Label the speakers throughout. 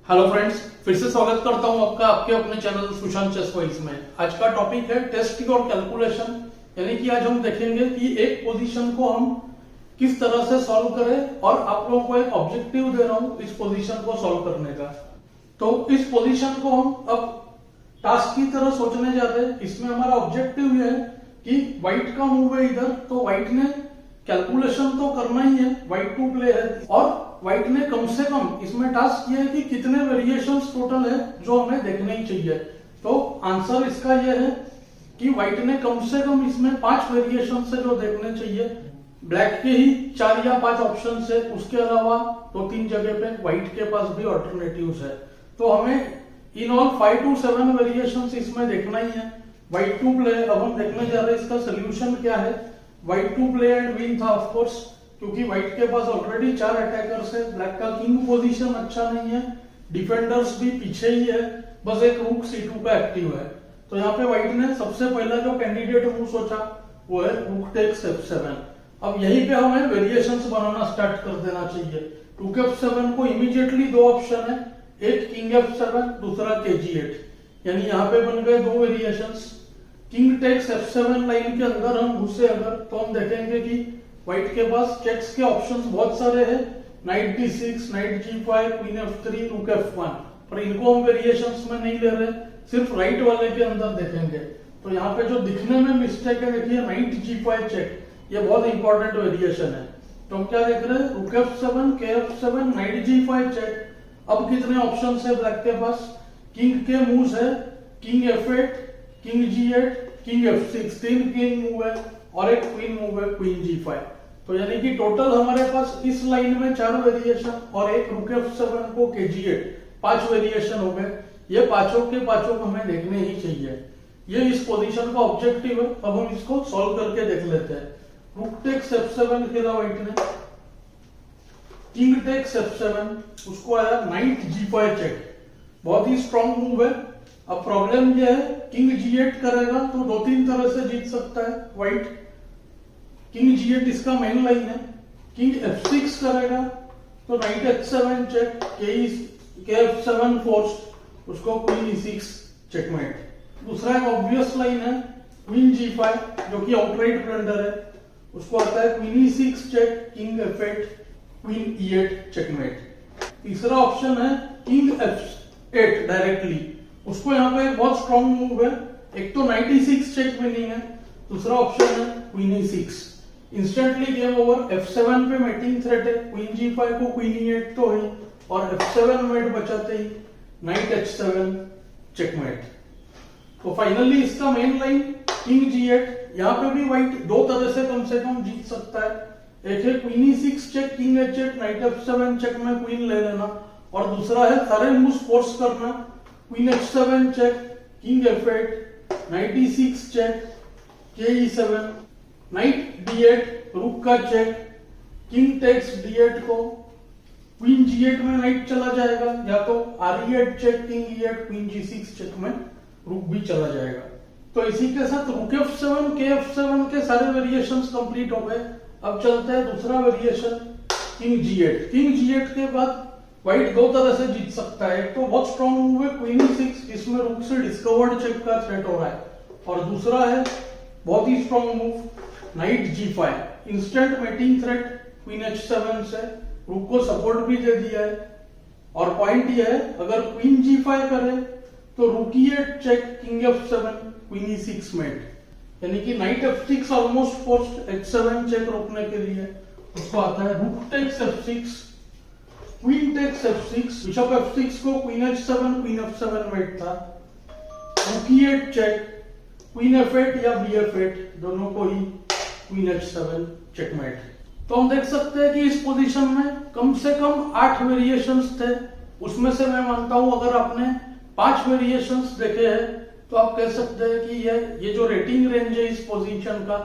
Speaker 1: Hello friends, फिर से स्वागत करता हूं आपका आपके अपने चैनल सुशांत चेस वाइज में। आज का टॉपिक है टेस्ट और कैलकुलेशन, यानी कि आज हम देखेंगे कि एक पोजीशन को हम किस तरह से सॉल्व करें और आप लोगों को एक ऑब्जेक्टिव दे रहा हूं इस पोजीशन को सॉल्व करने का। तो इस पोजीशन को हम अब टास्क की तरह सोचने जाते हैं। इसमें हमारा ऑब्जेक्टिव यह है कि व्हाइट का मूव है इधर, तो व्हाइट ने कैलकुलेशन तो करना ही है, व्हाइट टू प्ले है, और व्हाइट ने कम से कम इसमें टास्क किया है कि कितने वेरिएशंस टोटल है जो हमें देखने ही चाहिए। तो आंसर इसका यह है कि व्हाइट ने कम से कम इसमें 5 वेरिएशन है जो देखने चाहिए। ब्लैक के ही 4 या 5 ऑप्शन है, उसके अलावा 2-3 जगह पे व्हाइट के पास भी ऑल्टरनेटिव्स है। तो हमें इन ऑल 5 to 7 वेरिएशंस इसमें देखना ही है। व्हाइट टू प्ले अब हम देखने जा रहे हैं, इसका सोल्यूशन क्या है। White to play and win था ऑफ कोर्स, क्योंकि व्हाइट के पास ऑलरेडी 4 अटैकर्स है। ब्लैक का किंग पोजीशन अच्छा नहीं है, डिफेंडर्स भी पीछे ही है, बस एक रूक C2 का एक्टिव है। तो यहाँ पे व्हाइट ने सबसे पहला जो कैंडिडेट मूव सोचा वो है रूक टेक्स F7। अब यहीं पे हमें वेरिएशंस बनाना स्टार्ट कर देना चाहिए। रूक F7 को इमीडिएटली 2 ऑप्शन है, एक किंग F7, दूसरा KG8, यानी यहाँ पे बन गए 2 variations. King takes F7 line के अंदर हम घुसे अगर, तो हम देखेंगे कि व्हाइट के पास चेक्स के ऑप्शंस बहुत सारे हैं, night D6, night G5, queen F3, रूक F1, पर इनको हम वेरिएशंस में नहीं ले रहे, सिर्फ राइट वाले के अंदर देखेंगे। तो यहाँ पे जो दिखने में मिस्टेक है, देखिए नाइट G5 चेक, ये बहुत इंपॉर्टेंट वेरिएशन है। तो हम क्या देख रहे हैं, रूक F7, K F7, night G5 check. अब कितने ऑप्शन है ब्लैक के पास, किंग के मूव्स है, king F8, king G8, king F6, 3 king move है और एक क्वीन मूव है, क्वीन G5। तो यानी कि टोटल हमारे पास इस लाइन में 4 वेरिएशन और एक रूक F7 को KG8, 5 वेरिएशन हो गए। ये पांचों के पांचों हमें देखने ही चाहिए। ये इस पोजीशन का ऑब्जेक्टिव है। अब हम इसको सॉल्व करके देख लेते हैं। रूक टेक्स F7 खेला व्हाइट ने, किंग टेक्स F7, उसको आया नाइट G5 चेक, बहुत ही स्ट्रॉन्ग मूव है। अब प्रॉब्लम यह है, किंग G8 करेगा तो 2-3 तरह से जीत सकता है व्हाइट। किंग G8 इसका मेन लाइन है। किंग F6 करेगा तो knight H7 check, K F7 forced, उसको क्वीन E6 चेकमेट। दूसरा एक ऑब्वियस लाइन है, क्वीन G5, जो कि आउटराइट ब्लंडर है, उसको आता है queen E6 check, king F8, queen E8 checkmate. तीसरा ऑप्शन है किंग F8 डायरेक्टली, उसको यहाँ पे एक बहुत स्ट्रॉन्ग मूव है। एक तो नाइट E6 चेक विनिंग है, दूसरा ऑप्शन है queen E6, instantly game over. F7 पे मेटिंग थ्रेट है, क्वीन G5 को क्वीन E8 तो है, और F7 मेट बचाते ही नाइट H7 चेकमेट। तो फाइनली इसका मेन लाइन किंग G8, यहाँ पे भी व्हाइट 2 तरह से कम जीत सकता है। एक है queen E6 check, king H8, knight F7 check में क्वीन ले लेना, और दूसरा है सारे मूव्स फोर्स करना, queen H7 check, king F8, knight E6 check, K E7, knight D8, rook का चेक, किंग टेक्स D8 को, क्वीन G8 में नाइट चला जाएगा, या तो R8 check, king E8, queen G6 check में रूक भी चला जाएगा। तो इसी के साथ रूक F7, K F7 के सारे वेरिएशंस कंप्लीट हो गए। अब चलते हैं दूसरा variation, king G8। King G8 के बाद व्हाइट 2 तरह से जीत सकता है। एक तो बहुत स्ट्रॉन्ग मूव है क्वीन E6, जिसमें रूक से डिस्कवर्ड चेक का थ्रेट हो रहा है, और दूसरा है बहुत ही strong move knight G5, instant mating threat queen H7 से, रूक को सपोर्ट भी दे दिया है। और पॉइंट यह है, अगर क्वीन G5 करे तो रूक E8 check, king F7, queen E6 met, यानी कि night F6 almost forced, H7 check रोकने के लिए। उसको आता है रूक takes F6, queen takes F6, bishop F6 को queen H7, queen F7 met था, रूक E8 चेक, क्वीन F8 या BF8, दोनों को ही क्वीन H7 चेकमेट। तो हम देख सकते हैं कि इस पोजीशन में कम से कम 8 वेरिएशंस थे। उसमें से मैं मानता हूं अगर आपने 5 वेरिएशंस देखे हैं तो आप कह सकते हैं कि ये जो रेटिंग रेंज है इस पोजीशन का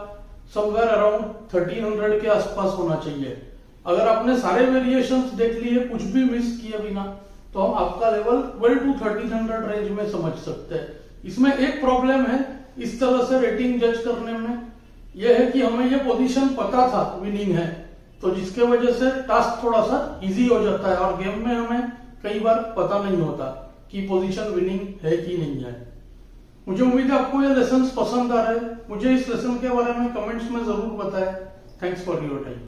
Speaker 1: समवेयर अराउंड 1300 के आसपास होना चाहिए। अगर आपने सारे वेरिएशंस देख लिए, कुछ भी मिस किए बिना, तो हम आपका लेवल 12 to 1300 रेंज में समझ सकते हैं। इसमें एक प्रॉब्लम है इस तरह से रेटिंग जज करने में, यह है कि हमें ये पोजीशन पता था विनिंग है, तो जिसके वजह से टास्क थोड़ा सा इजी हो जाता है और गेम में हमें कई बार पता नहीं होता कि पोजीशन विनिंग है कि नहीं है। मुझे उम्मीद है आपको ये लेसन पसंद आ रहे हैं। मुझे इस लेसन के बारे में कमेंट्स में जरूर बताएं। Thanks for your time.